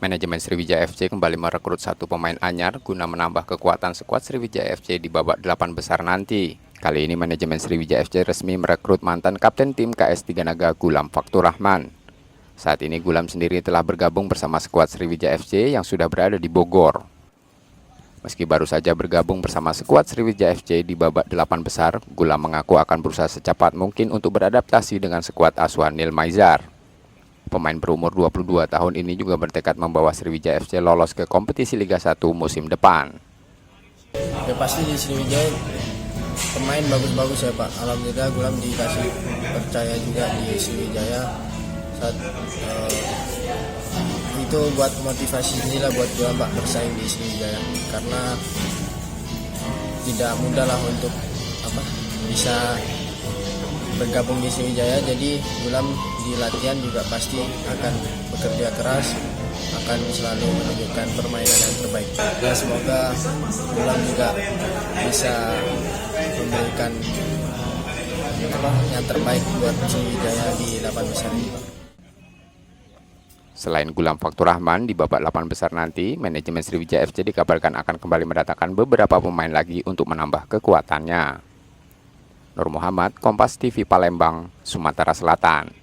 Manajemen Sriwijaya FC kembali merekrut satu pemain anyar guna menambah kekuatan skuad Sriwijaya FC di babak 8 besar nanti. Kali ini manajemen Sriwijaya FC resmi merekrut mantan kapten tim KS Tiga Naga Gulam Faktur Rahman. Saat ini Gulam sendiri telah bergabung bersama skuad Sriwijaya FC yang sudah berada di Bogor. Meski baru saja bergabung bersama skuad Sriwijaya FC di babak 8 besar, Gulam mengaku akan berusaha secepat mungkin untuk beradaptasi dengan skuad asuhan Nil Maizar. Pemain berumur 22 tahun ini juga bertekad membawa Sriwijaya FC lolos ke kompetisi Liga 1 musim depan. Ya pasti di Sriwijaya pemain bagus-bagus ya Pak. Alhamdulillah Gulam dikasih percaya juga di Sriwijaya. Itu buat motivasi sendiri lah buat Gulam Pak bersaing di Sriwijaya. Karena tidak mudah lah untuk bisa bergabung di Sriwijaya. Jadi Gulam di latihan juga pasti akan bekerja keras, akan selalu menunjukkan permainan yang terbaik. Dan semoga Gulam juga bisa memberikan yang terbaik buat Sriwijaya di 8 besar ini. Selain Gulam Faktur Rahman, di babak 8 besar nanti, manajemen Sriwijaya FC dikabarkan akan kembali mendatangkan beberapa pemain lagi untuk menambah kekuatannya. Nur Muhammad, Kompas TV Palembang, Sumatera Selatan.